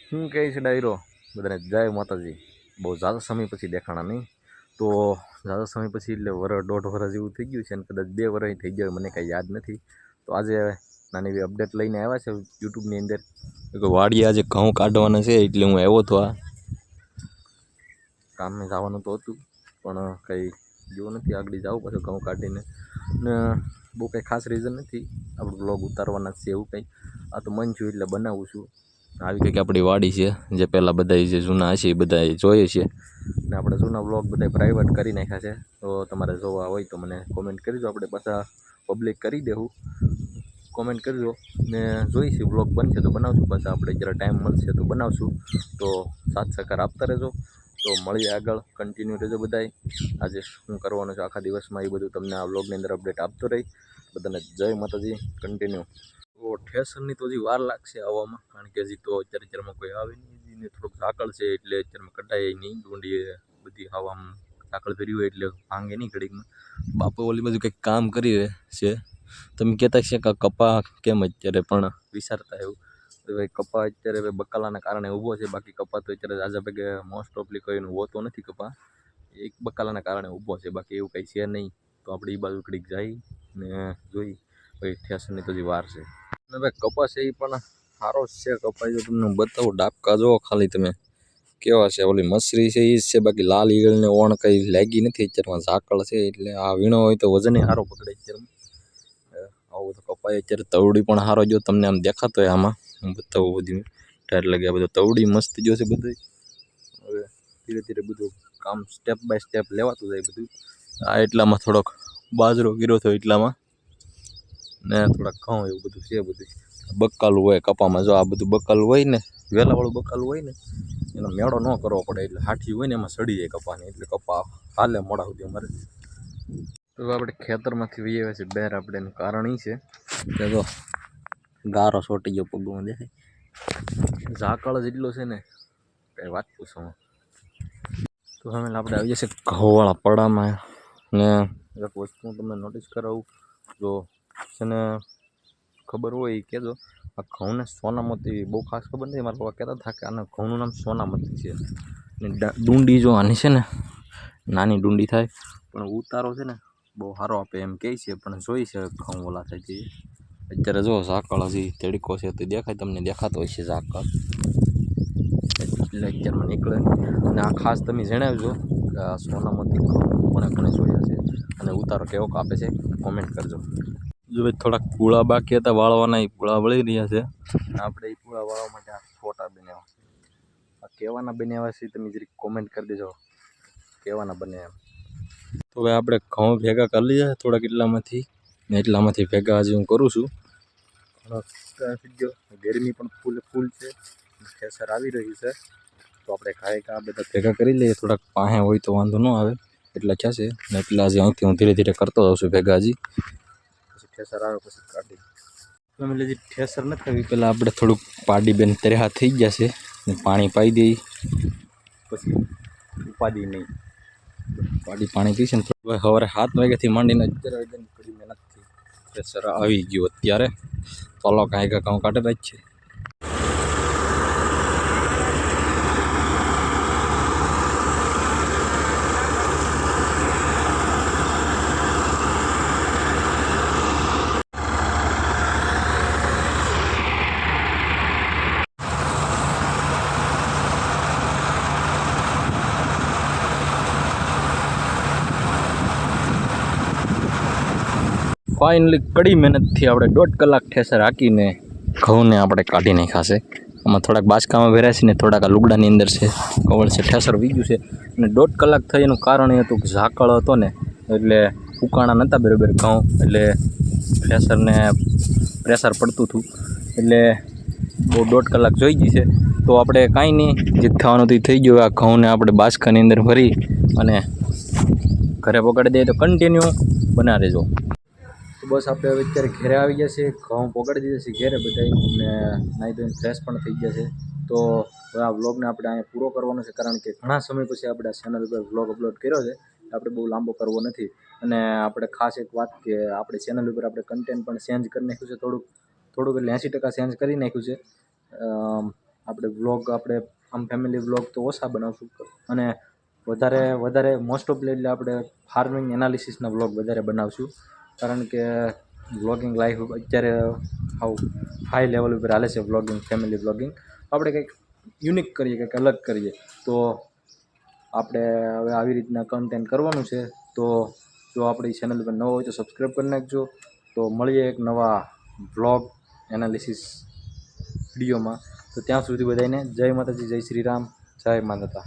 શું કહે છે ડાયરો બધાને જય માતાજી। બહુ ઝાઝા સમય પછી દેખાણા નહીં તો ઝાઝા સમય પછી એટલે વરસ દોઢ વરસ જેવું થઈ ગયું છે અને કદાચ 2 વરસ થઈ ગયા મને કાંઈ યાદ નથી। તો આજે નાની એવી અપડેટ લઈને આવ્યા છે યુટ્યુબની અંદર કે વાડીએ આજે ઘઉં કાઢવાના છે એટલે હું આવ્યો હતો। આ કામે જવાનું તો હતું પણ કંઈ જેવું નથી, આગળ જાવું પાછું ઘઉં કાઢીને ને બહુ કંઈ ખાસ રીઝન નથી, આપણું બ્લોગ ઉતારવાના છે એવું કંઈ। આ તો મન છું એટલે બનાવું છું। આવી કંઈક આપણી વાડી છે જે પહેલાં બધા જે જૂના હશે એ બધા જોઈએ છે ને આપણે જૂના બ્લોગ બધા પ્રાઇવેટ કરી નાખ્યા છે। તો તમારે જોવા હોય તો મને કોમેન્ટ કરજો, આપણે પાછા પબ્લિક કરી દેવું। કોમેન્ટ કરજો ને જોઈશું, બ્લોગ બનશે તો બનાવશું, પાછા આપણે જ્યારે ટાઈમ મળશે તો બનાવશું। તો સાથ સહકાર આપતા રહેજો। તો મળીએ આગળ, કન્ટિન્યુ રહેજો બધાય। આજે શું કરવાનું છે આખા દિવસમાં એ બધું તમને આ બ્લોગની અંદર અપડેટ આપતો રહી। બધાને જય માતાજી। કન્ટિન્યુ તો ઠેસરની તો હજી વાર લાગશે આવવામાં, કારણ કે હજી તો અત્યારમાં કોઈ આવે નહીં ને થોડુંક ઝાકળ છે એટલે અત્યારમાં કટાય નહીં, ડુંડી બધી હવામાં ઝાકળ ભરી હોય એટલે ભાંગે નહીં ઘડીકમાં। બાપુ ઓલી બાજુ કંઈક કામ કરી રહે છે, તમે કહેતા છે કે કપા કેમ અત્યારે પણ વિચારતા એવું તો ભાઈ કપા અત્યારે હવે બકાલાના કારણે ઊભો છે, બાકી કપા તો અત્યારે ઝાઝા ભેગે મોસ્ટ ઓફલી કોઈનું હોતો નથી કપા, એક બકાલાના કારણે ઊભો છે, બાકી એવું કંઈ છે નહીં। તો આપણે એ બાજુ ઘડીક જઈ ને જોઈ ભાઈ ઠેસરની તો હજી વાર છે ને ભાઈ કપા છે એ પણ સારો જ છે કપાઈ। જો તમને બતાવું ડાબકા જુઓ ખાલી તમે કેવા છે, ઓલી મસરી છે એ જ છે, બાકી લાલ ઈગળને ઓણ કંઈ લાગી નથી અત્યારમાં, ઝાકળ છે એટલે આ વીણો હોય તો વજન સારો પકડે અત્યારમાં। આવું તો કપાય અત્યારે તવડી પણ સારો જો તમને આમ દેખાતો હોય, આમાં હું બતાવું બધી ટાઈટ લાગે આ બધું તવડી મસ્ત જો છે બધું। હવે ધીરે ધીરે બધું કામ સ્ટેપ બાય સ્ટેપ લેવાતું જાય બધું। આ એટલામાં થોડોક બાજરો ગીરો થયો એટલામાં ને થોડાક ઘઉં એવું બધું છે બધું। બકાલું હોય કપામાં, જો આ બધું બકાલું હોય ને વેલાવાળું બકાલું હોય ને એનો મેળો ન કરવો પડે, એટલે હાથી હોય ને એમાં સડી જાય કપાને, એટલે કપા હાલે મોડા સુધી અમારે। તો આપણે ખેતરમાંથી વી આવ્યા છે બહાર, આપણે એનું કારણ એ છે કે જો ગારો સોટી ગયો પગમાં દેખાય, ઝાકળ જેટલો છે ને કંઈ વાત પૂછો। તો હવે આપણે આવી જશે ઘઉંવાળા પડામાં ને એક વસ્તુ હું તમને નોટિસ કરાવું, જો છે ને ખબર હોય એ કહેજો, આ ઘઉંને સોનામતી બહુ ખાસ ખબર નથી, મારા પપ્પા કહેતા હતા કે આના ઘઉંનું નામ સોનામતી છે ને ડુંડી જો આની છે ને નાની ડુંડી થાય પણ ઉતારો છે ને બહુ સારો આપે એમ કહે છે, પણ જોઈ છે ઘઉં ઓલા થાય છે। અત્યારે જો ઝાકળ હજી તડકો છે તો દેખાય, તમને દેખાતો હોય છે ઝાકળ એટલે અત્યારમાં નીકળે। અને આ ખાસ તમે જણાવજો કે આ સોનામતી કોને કોને જોયા છે અને ઉતારો કેવો કાપે છે કોમેન્ટ કરજો। જો ભાઈ થોડાક પૂળા બાકી હતા વાળવાના, એ પૂળા વળી રહ્યા છે, આપણે એ પૂળા વાળવા માટે આ ફોટા બનાવ્યા, આ કેવાના બનાવ્યા છે તમે જરીક કોમેન્ટ કરી દેજો કેવાના બને એમ। તો હવે આપણે ઘઉં ભેગા કરી લઈએ થોડાક એટલામાંથી ને એટલામાંથી ભેગા હજી હું કરું છું। ગરમી પણ ફૂલ છે, ઠેસર આવી રહ્યું છે, તો આપણે ખાઈ આ બધા ભેગા કરી લઈએ, થોડાક પાસે હોય તો વાંધો ન આવે એટલા ક્યાં છે ને એટલા હજી અહીંથી હું ધીરે ધીરે કરતો જાઉં છું ભેગા હજી, પછી ઠેસર આવે પછી કાઢી તમે હજી ઠેસર નથી આવી પહેલાં આપણે થોડુંક પાડી બેન તરેહા થઈ ગયા છે ને પાણી પાઈ દઈ પછી ઉપાડી નહીં, પાણી પીશે ને સવારે 7 વાગ્યાથી માંડીને 11 વાગ્યાની ઘડી મહેનતથી ઠેસર આવી ગયું અત્યારે, ચાલો કાંઈ ઘઉં કાઢે જ છે। ફાઇનલી કડી મહેનતથી આપણે 1.5 કલાક ઠેસર હાકીને ઘઉંને આપણે કાઢી નાખ્યા છે। આમાં થોડાક બાચકામાં ભર્યા છે ને થોડાક આ લુગડાની અંદર છે, કવળ છે, ઠેસર વીગ્યું છે અને 1.5 કલાક થઈ એનું કારણ એ હતું કે ઝાકળ હતો ને એટલે ઉકાણા નહોતા બરાબર ઘઉં, એટલે ઠેસરને પ્રેશર પડતું હતું એટલે બહુ 1.5 કલાક જોઈ ગઈ છે। તો આપણે કાંઈ નહીં, જે થવાનું તો થઈ ગયું। આ ઘઉંને આપણે બાચકાની અંદર ભરી અને ઘરે પકડી દઈએ, તો કન્ટિન્યુ બના રહેજો। તો બસ આપણે હવે અત્યારે ઘરે આવી ગયા છે, ઘઉં પકડી દીધા છે ઘરે બધા ને નાહી ધોઈને ફ્રેશ પણ થઈ ગયા છે। તો હવે આ વ્લોગને આપણે અહીંયા પૂરો કરવાનો છે, કારણ કે ઘણા સમય પછી આપણે આ ચેનલ ઉપર વ્લોગ અપલોડ કર્યો છે, આપણે બહુ લાંબો કરવો નથી। અને આપણે ખાસ એક વાત કે આપણે ચેનલ ઉપર આપણે કન્ટેન્ટ પણ ચેન્જ કરી નાખ્યું છે, થોડુંક એટલે 80% ચેન્જ કરી નાખ્યું છે। આપણે વ્લોગ આપણે આમ ફેમિલી વ્લોગ તો ઓછા બનાવશું અને વધારે મોસ્ટ ઓફલી એટલે આપણે ફાર્મિંગ એનાલિસિસના વ્લોગ વધારે બનાવશું. કારણ કે વ્લોગિંગ લાઈફ અત્યારે હાવ હાઈ લેવલ ઉપર હાલે છે વ્લોગિંગ, ફેમિલી વ્લોગિંગ. આપણે કંઈક યુનિક કરીએ, કંઈક અલગ કરીએ. તો આપણે હવે આવી રીતના કન્ટેન્ટ કરવાનું છે. તો જો આપણી ચેનલ પર નવો હોય તો સબસ્ક્રાઈબ કરી નાખજો. તો મળીએ એક નવા વ્લોગ એનાલિસિસ વિડીયોમાં. તો ત્યાં સુધી બધાને જય માતાજી, જય શ્રી રામ, જય માનવતા.